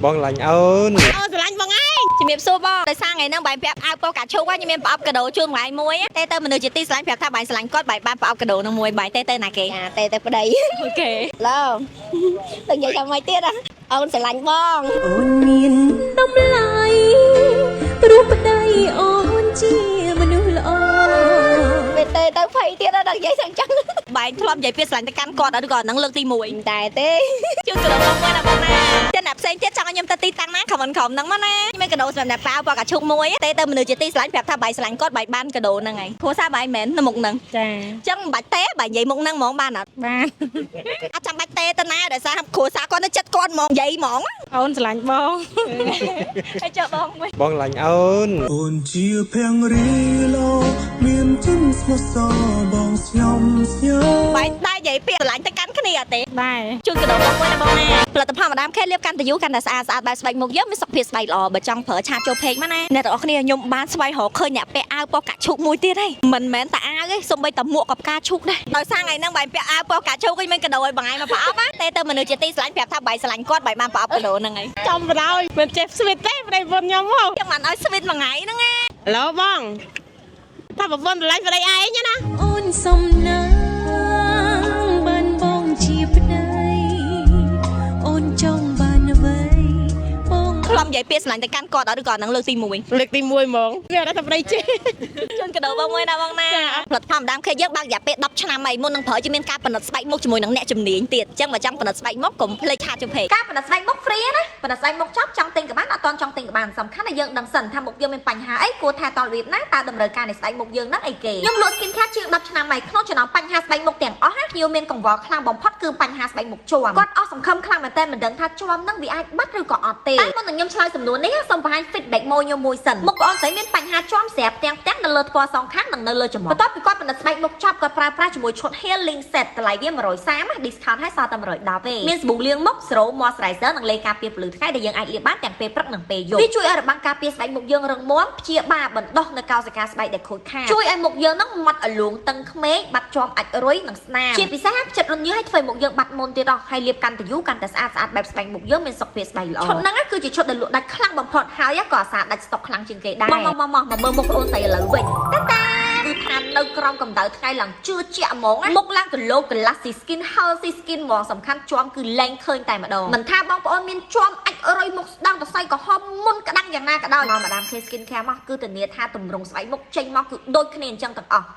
បងឡាញ់អូនស្រឡាញ់បងឯងជំរាបសួរបងដោយសារថ្ងៃហ្នឹងបាយប្រាប់អាវពោកាឈូកខ្ញុំមានប្រអប់កាដូជូនបងឯងមួយតែមនុស្សជាទីស្រឡាញ់ប្រាប់ថាបាយស្រឡាញ់គាត់បាយបានប្រអប់កាដូនឹងមួយបាយតែណាគេតែប្តីអូខេឡូទៅនិយាយថាម៉េចទៀតអូនស្រឡាញ់បងអូនមានតម្លៃព្រោះប្តីអូនជាមនុស្សល្អពេលទៅភ័យទៀតដល់និយាយថាអញ្ចឹងបាយធ្លាប់និយាយពីស្រឡាញ់ទៅកាន់គាត់អត់គាត់ហ្នឹងលើកទី1តែទេជូនកាដូបងមួយណាបងណាតែអ្នកផ្សេងទៀតចង់ឲ្យខ្ញុំទៅទីតាំងណាខមមិនខំហ្នឹងមកណាខ្ញុំមានកាដូសម្រាប់អ្នកប៉ាវពោកាឈូកមួយតែមនុស្សជាទីស្រឡាញ់ប្រាប់ថាបាយស្រឡាញ់គាត់បាយបានកាដូហ្នឹងហើយគ្រួសារបាយមិនមែននៅមុខហ្នឹងចាអញ្ចឹងមិនបាច់ទេបាយនិយាយមុខហ្នឹងហ្មងបានអត់បានអត់ចាំបាច់ទេទៅណាដោយសារគ្រួសារគាត់នៅចិត្តគាត់ហ្មងនិយាយហ្មងអូនស្រឡាញ់បងហើយចុះបងមួយបងឡាញ់អូនអូនជាភរៀឡូមានចិត្តស្មោះសរបងស្ញំស្ញើបាយតែនិយាយពាក្យស្រឡាញ់ទៅកាន់គ្នាអត់ទេដែរជូនកាដូបងមួយណាបងណាផលិតផលម៉ាដាមខេលាបកាន់តែយូរកាន់តែស្អាតបែបស្បែកមុខយើងមានសុខភាពស្បែកល្អបើចង់ប្រើឆាចូលពេកមកណាអ្នកទាំងអស់គ្នាខ្ញុំបានស្វែងរកឃើញអ្នកពាក់អាវពណ៌កាឈូកមួយទៀតហីមិនមែនតែអាវទេសូម្បីតែមួកក៏ផ្កាឈូកដែរដោយសារថ្ងៃហ្នឹងបាយពាក់អាវពណ៌កាឈូកវិញមានកាដូឲ្យបងឯងមកប្រអប់តែមនុស្សជាទីស្រឡាញ់ប្រាប់ថាបាយស្រឡាញ់គាត់បាយបានប្រអប់កាដូហ្នឹងហើយចំបដ ாய் មិនចេះស្វីតទេប្តីប្រពន្ធខ្ញុំមកខ្ញុំមិនឲ្យស្វីតមួយថ្ងៃហ្នឹងណាឡូបងថាប្រពន្ធស្រឡាញ់ប្តីឯងណាអូនសុំណាបានបងជាប្តីអូនចង់បានអ្វីបងខ្លំនិយាយពាក្យស្រឡាញ់ទៅកាន់គាត់អត់ឬក៏នឹងលើកទី1លើកទី1ហ្មងវាអត់ថាប្តីចេះជូនកាដូបងមួយណាបងណាផលិតផលម្ដងខេយើងបើករយៈពេល10ឆ្នាំហើយមុននឹងប្រើជាមានការផលិតស្បែកមុខជាមួយនឹងអ្នកជំនាញទៀតអញ្ចឹងបើចង់ផលិតស្បែកមុខកុំភ្លេចឆាជពេកការផលិតស្បែកមុខហ្វ្រីណាផលិតស្បែកមុខចប់ចង់ទិញក៏បានអត់តន់ចង់ទិញក៏បានសំខាន់តែយើងដឹងសិនថាមុខយើងមានបញ្ហាអីគួរថែទាំរបៀបណាតើតម្រូវការនៃស្បែកមុខយើងហ្នឹងអីគេខ្ញុំលក់ skin care ជាង10ឆ្នាំហើយក្នុងចំណោមបញ្ហាស្បែកមុខទាំងអស់ខ្ញុំមានកង្វល់ខ្លាំងបំផុតគឺបញ្ហាស្បែកមុខជាប់គាត់អស់សង្ឃឹមខ្លាំងមែនតើមិនដឹងថាជាប់ហ្នឹងវាអាចបាត់ឬក៏អត់ទេតែមុននឹងខ្ញុំឆ្លើយសំណួរនេះសូមបង្ហាញ feedback មួយសិនមុខបងស្រីមានបញ្ហាជាប់ស្រាប់ទាំងនៅលើថ្ពាល់សងខាងនិងនៅលើច្រមុះបន្ទាប់ពីគាត់ផលិតស្បែកមុខចប់គាត់ប្រើប្រាស់ជាមួយឈុត healing set តម្លៃវា130 discount ឲ្យសល់តែ110ទេមានសាប៊ូលាងមុខ Zero Moisturizer និងលេការពារពន្លឺថ្ងៃដែលយើងអាចលាបបានទាំងពេលព្រឹកនិងពេលយប់វាជួយឲ្យរបាំងការពារស្បែកមុខយើងរឹងមាំព្យាបាលបណ្ដុះនៅកោសិកាស្បែកដែលខូចខាតជួយឲ្យមុខយើងនឹងម៉ត់ឲ្យលូងតឹងក្មេងបាត់ជាប់អាចរុយនិងស្នាមជាពិសេសចិត្តរញើសឲ្យធ្វើមុខយើងបាត់មុនទៀតអស់ហើយលាបកាន់តែយូរកាន់តែស្អាតបែបស្បែកមុខយើងមានសុខភាពស្បែកល្អឈុតហ្នឹងគឺជាឈុតដែលលក់ដាច់ខ្លាំងបំផុតហើយក៏អាសាដាច់ស្តុកខ្លាំងជាងគេដែរមកមើលមុខប្អូនស្រីឥឡូវវិញតាគឺថានៅក្រោមកម្ដៅថ្ងៃឡើងជឿជាក់ហ្មងមុខឡើងគីឡូ glassy skin healthy skin ហ្មងសំខាន់ជាប់គឺលែងឃើញតែម្ដងមិនថាបងប្អូនមានជាប់អាចរុយមុខស្ដង់សរសៃក្រហមមុនក្តាំងយ៉ាងណាក៏ដោយមកម៉ាដាម K skin care មកគឺធានាថាទម្រង់ស្បែកមុខចេញមកគឺដូចគ្នាអញ្ចឹងទាំងអស់